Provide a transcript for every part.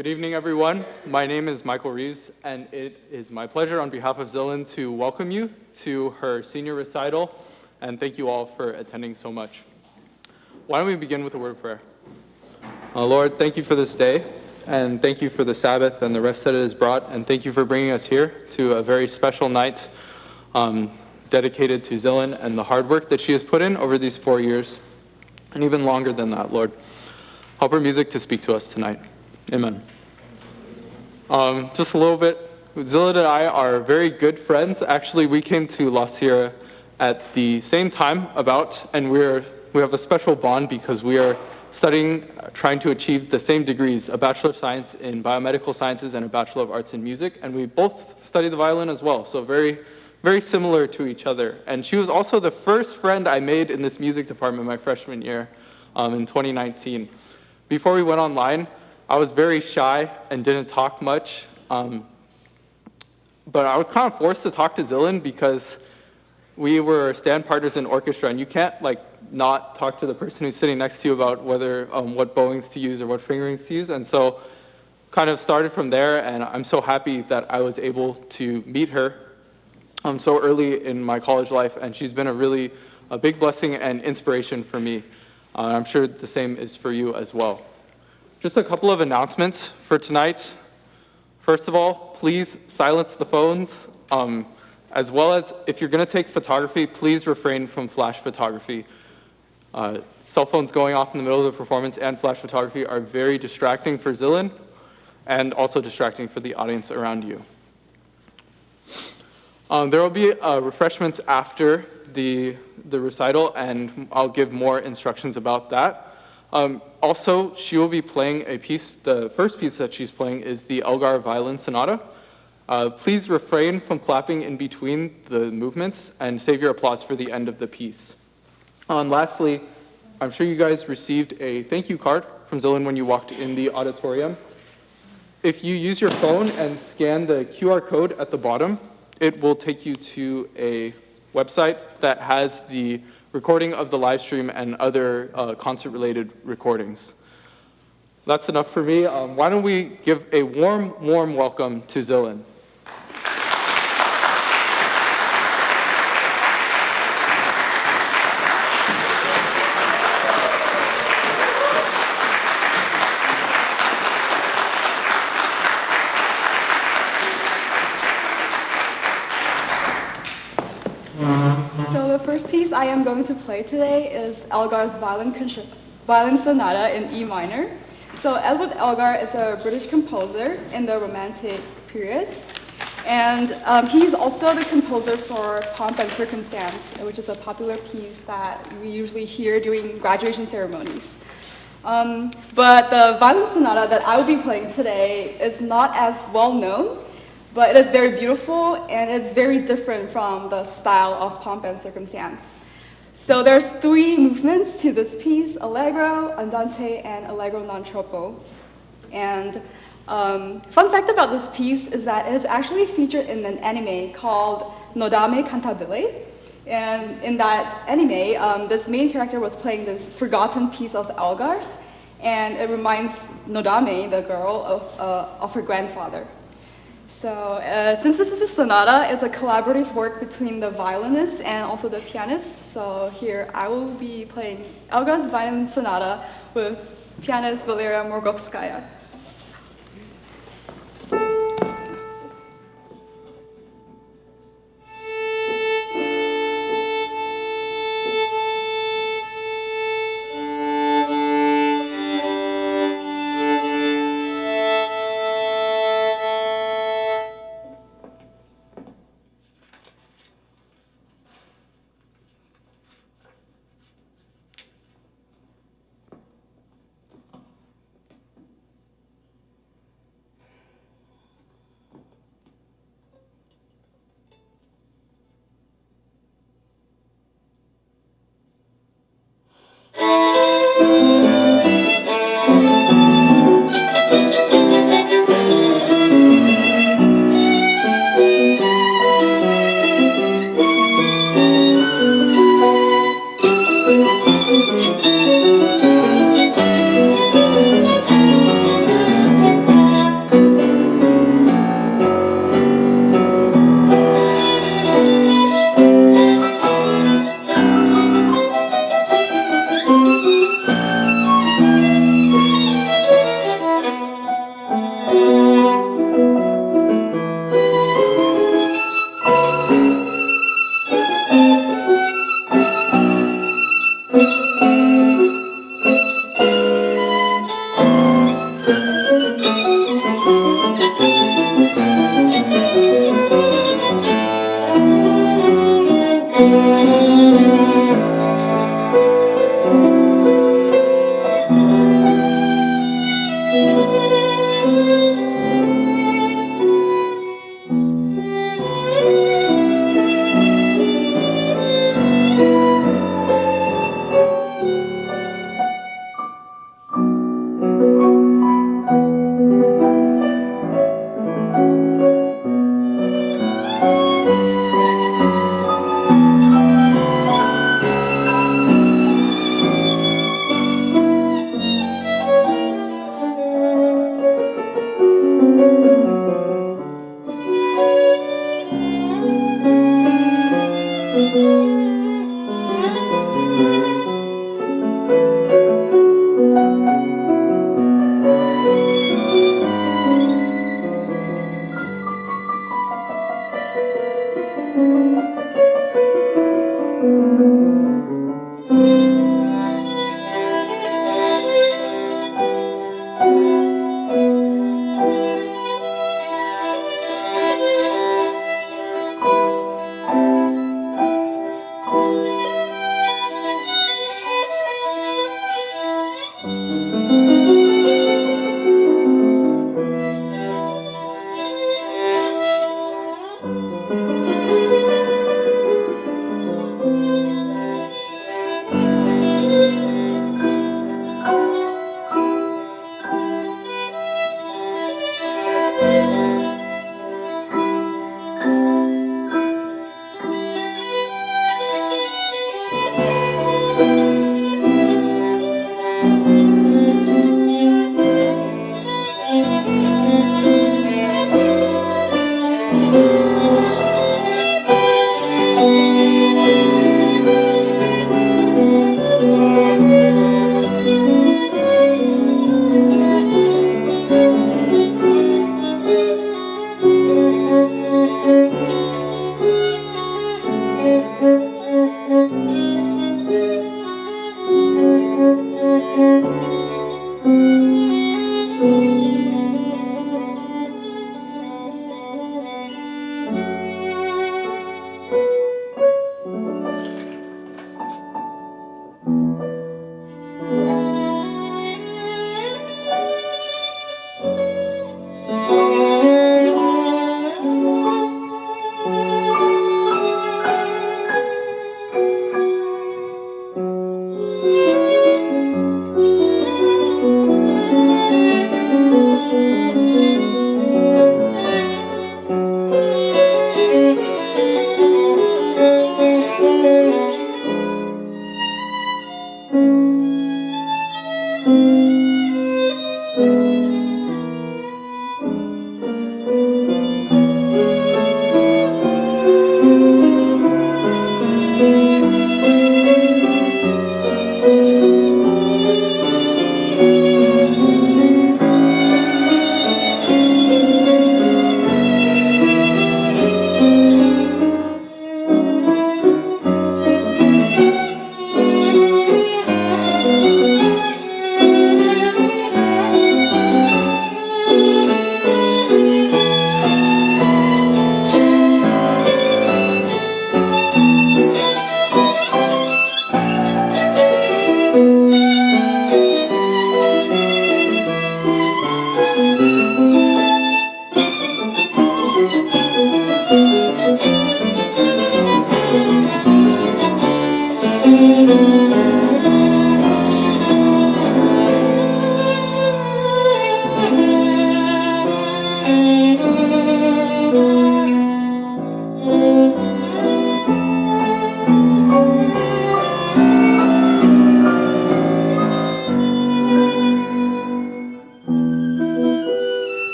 Good evening, everyone. My name is Michael Reeves, and it is my pleasure on behalf of Zilyn to welcome you to her senior recital, and thank you all for attending so much. Why don't we begin with a word of prayer? Lord, thank you for this day, and thank you for the Sabbath and the rest that it has brought, and thank you for bringing us here to a very special night dedicated to Zilyn and the hard work that she has put in over these 4 years, and even longer than that, Lord. Help her music to speak to us tonight. Amen. Just a little bit, Zilyn and I are very good friends. Actually, we came to La Sierra at the same time and we have a special bond because we are studying, trying to achieve the same degrees, a Bachelor of Science in Biomedical Sciences and a Bachelor of Arts in Music, and we both study the violin as well, so very, very similar to each other. And she was also the first friend I made in this music department my freshman year in 2019. Before we went online, I was very shy and didn't talk much, but I was kind of forced to talk to Zilyn because we were stand partners in orchestra, and you can't not talk to the person who's sitting next to you about whether what bowings to use or what fingerings to use, and so kind of started from there, and I'm so happy that I was able to meet her so early in my college life, and she's been a big blessing and inspiration for me. I'm sure the same is for you as well. Just a couple of announcements for tonight. First of all, please silence the phones, as well as if you're going to take photography, please refrain from flash photography. Cell phones going off in the middle of the performance and flash photography are very distracting for Zilyn and also distracting for the audience around you. There will be refreshments after the recital, and I'll give more instructions about that. Also, she will be playing a piece. The first piece that she's playing is the Elgar Violin Sonata. Please refrain from clapping in between the movements and save your applause for the end of the piece. Lastly, I'm sure you guys received a thank you card from Zilyn when you walked in the auditorium. If you use your phone and scan the QR code at the bottom, it will take you to a website that has the recording of the live stream and other concert-related recordings. That's enough for me. Why don't we give a warm welcome to Zilyn. I am going to play today is Elgar's Violin Sonata in E minor. So Edward Elgar is a British composer in the Romantic period, and he's also the composer for Pomp and Circumstance, which is a popular piece that we usually hear during graduation ceremonies. But the Violin Sonata that I will be playing today is not as well known, but it is very beautiful and it's very different from the style of Pomp and Circumstance. So there's 3 movements to this piece: Allegro, Andante, and Allegro non troppo. And fun fact about this piece is that it is actually featured in an anime called Nodame Cantabile. And in that anime, this main character was playing this forgotten piece of Elgar's, and it reminds Nodame, the girl, of her grandfather. So since this is a sonata, it's a collaborative work between the violinist and also the pianist. So here I will be playing Elgar's Violin Sonata with pianist Valeria Morgovskaya.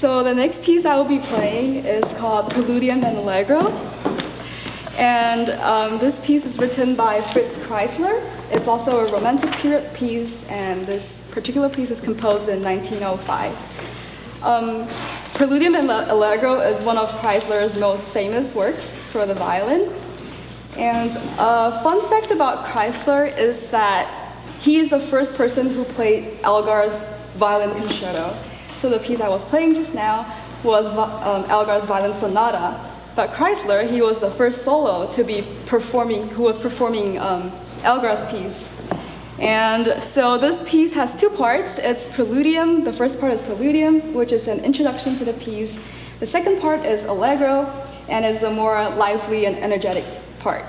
So the next piece I will be playing is called Praeludium and Allegro. And this piece is written by Fritz Kreisler. It's also a Romantic period piece, and this particular piece is composed in 1905. Praeludium and Allegro is one of Kreisler's most famous works for the violin. And a fun fact about Kreisler is that he is the first person who played Elgar's violin concerto. So the piece I was playing just now was Elgar's Violin Sonata. But Kreisler, he was the first solo to be performing, who was performing Elgar's piece. And so this piece has two parts. It's Praeludium. The first part is Praeludium, which is an introduction to the piece. The second part is Allegro, and it's a more lively and energetic part.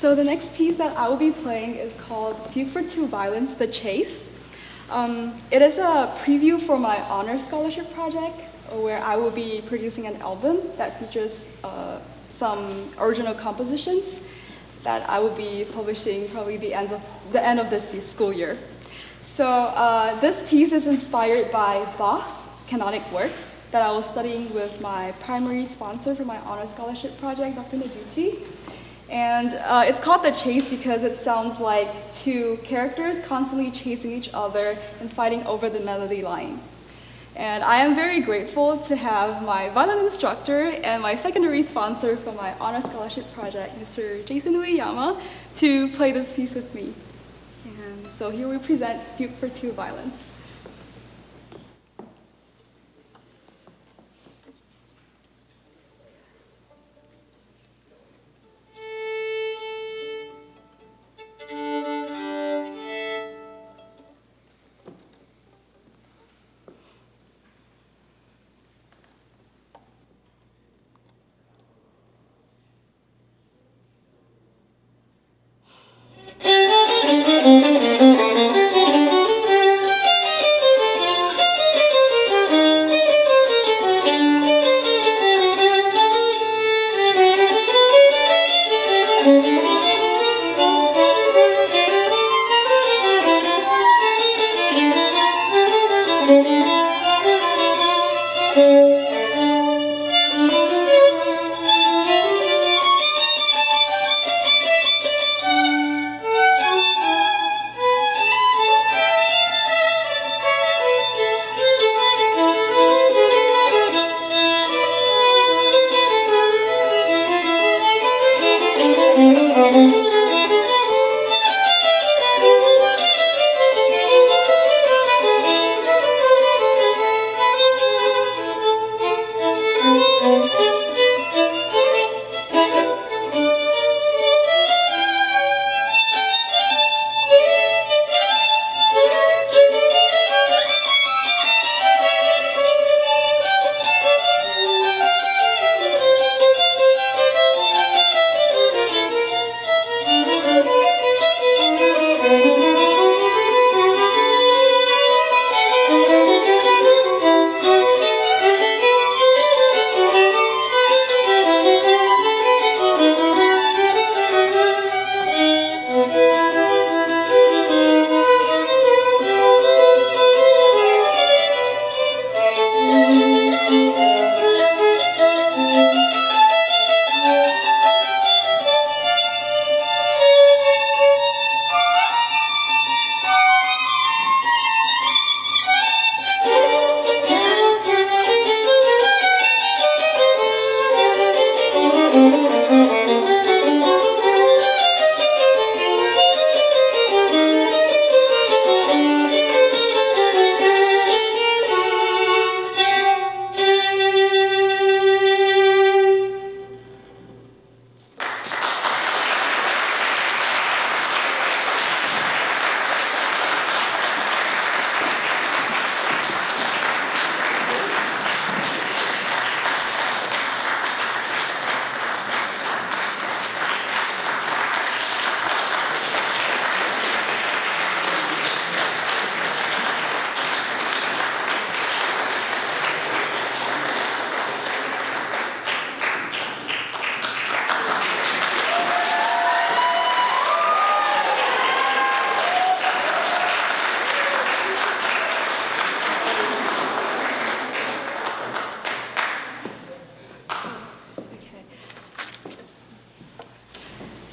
So the next piece that I will be playing is called Fugue for Two Violins, The Chase. It is a preview for my honors scholarship project, where I will be producing an album that features some original compositions that I will be publishing probably the end of this school year. So this piece is inspired by Bach's canonic works that I was studying with my primary sponsor for my honors scholarship project, Dr. Noguchi. And it's called The Chase because it sounds like two characters constantly chasing each other and fighting over the melody line. And I am very grateful to have my violin instructor and my secondary sponsor for my honor scholarship project, Mr. Jason Uyeyama, to play this piece with me. And so here we present Fugue for Two Violins.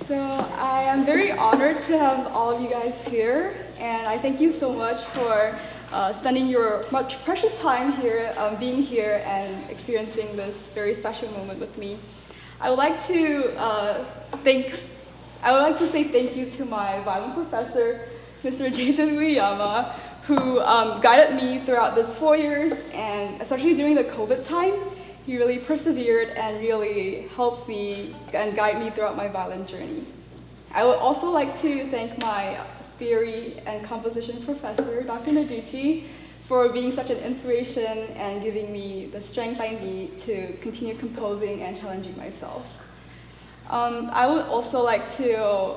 So I am very honored to have all of you guys here, and I thank you so much for spending your much precious time here, being here and experiencing this very special moment with me. I would like to say thank you to my violin professor, Mr. Jason Uyeyama, who guided me throughout this 4 years, and especially during the COVID time. He really persevered and really helped me and guided me throughout my violin journey. I would also like to thank my theory and composition professor, Dr. Noguchi, for being such an inspiration and giving me the strength I need to continue composing and challenging myself. I would also like to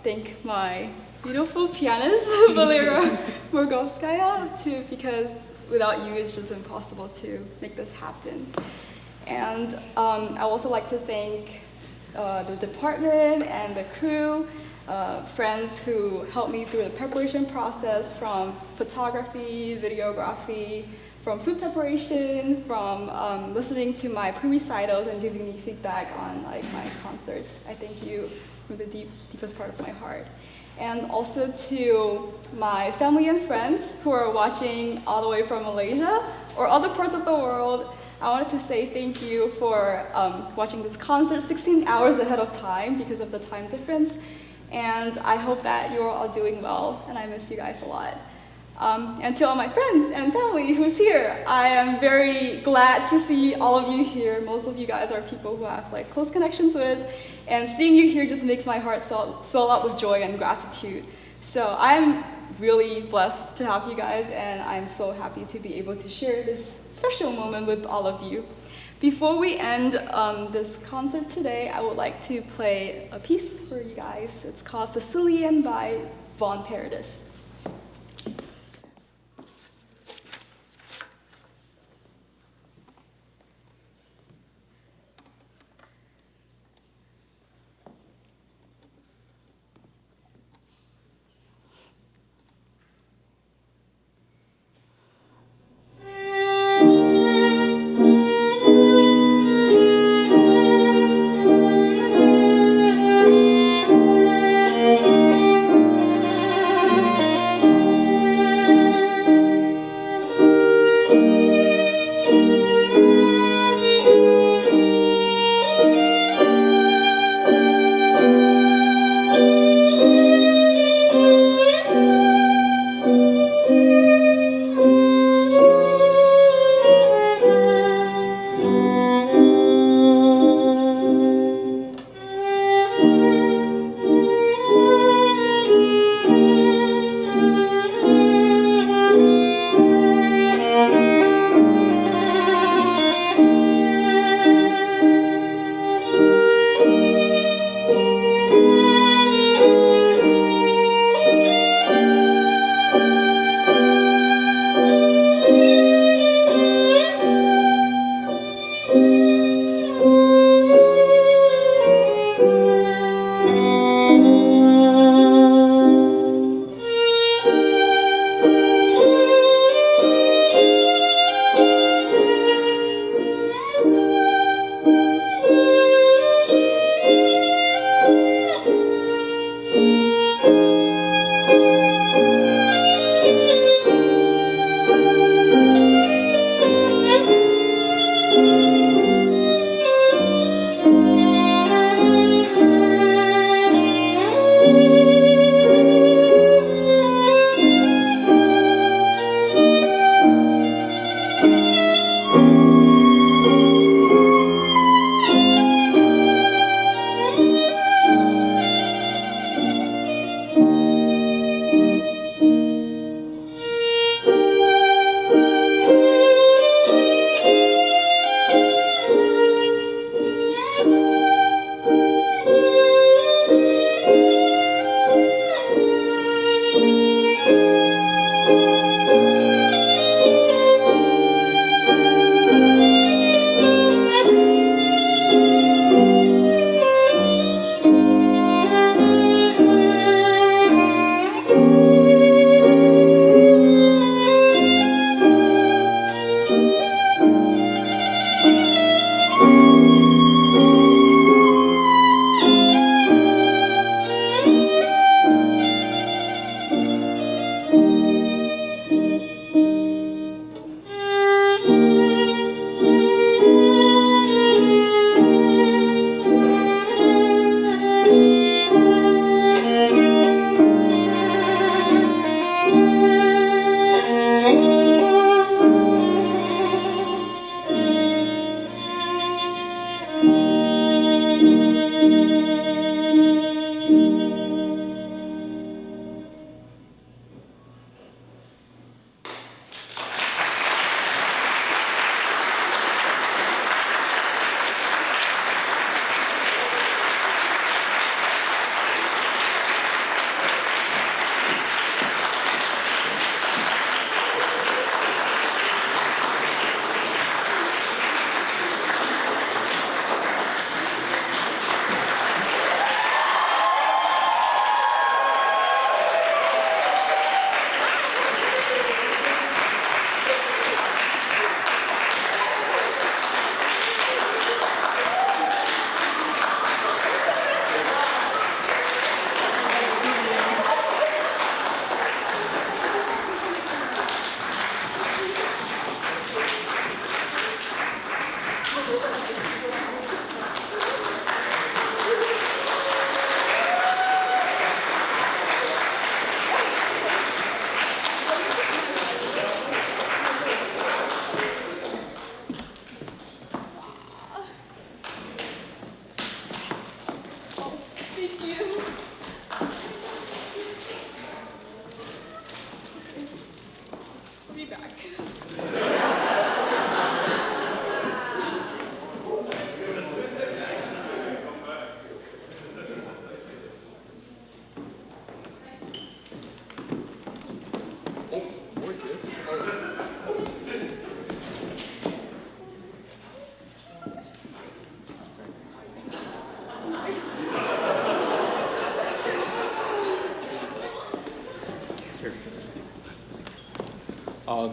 thank my beautiful pianist, Valeria Morgovskaya, too, because without you, it's just impossible to make this happen. And I also like to thank the department and the crew, friends who helped me through the preparation process, from photography, videography, from food preparation, from listening to my pre-recitals and giving me feedback on like my concerts. I thank you from the deepest part of my heart. And also to my family and friends who are watching all the way from Malaysia or other parts of the world. I wanted to say thank you for watching this concert 16 hours ahead of time because of the time difference. And I hope that you're all doing well, and I miss you guys a lot. And to all my friends and family who's here, I am very glad to see all of you here. Most of you guys are people who I have like close connections with, and seeing you here just makes my heart swell up with joy and gratitude. So I'm really blessed to have you guys, and I'm so happy to be able to share this special moment with all of you. Before we end this concert today, I would like to play a piece for you guys. It's called Silcienne by Paradis.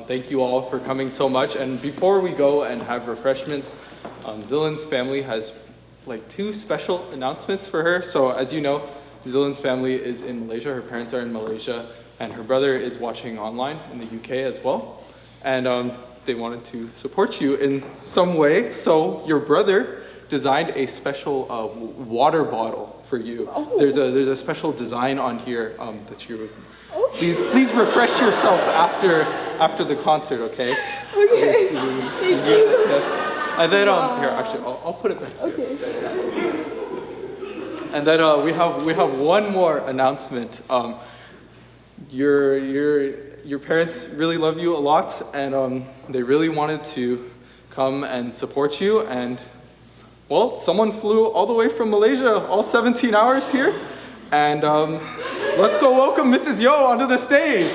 Thank you all for coming so much. And before we go and have refreshments, Zilyn's family has like 2 special announcements for her. So as you know, Zilyn's family is in Malaysia. Her parents are in Malaysia, and her brother is watching online in the UK as well. And they wanted to support you in some way. So your brother designed a special water bottle for you. Oh. There's a special design on here that you. Okay. Please refresh yourself after the concert, okay? Okay. Thank you. Yes. And then here, actually, I'll put it back. Okay. And then we have one more announcement. Your parents really love you a lot, and they really wanted to come and support you. And well, someone flew all the way from Malaysia, all 17 hours here. And let's go welcome Mrs. Yeoh onto the stage.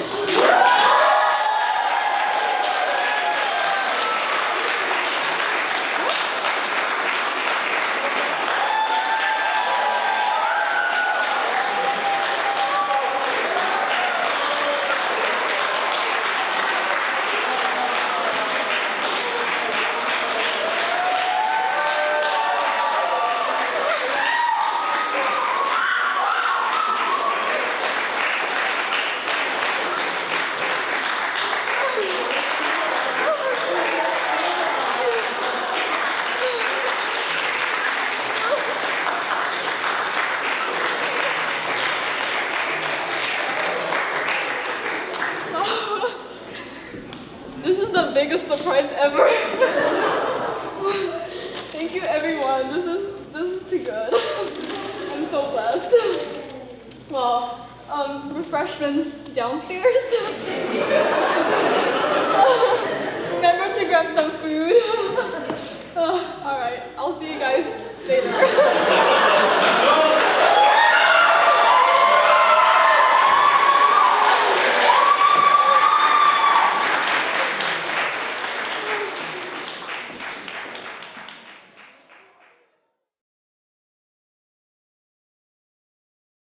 Biggest surprise ever. Thank you, everyone. This is too good. I'm so blessed. Well, refreshments downstairs. Remember to grab some food. All right, I'll see you guys later.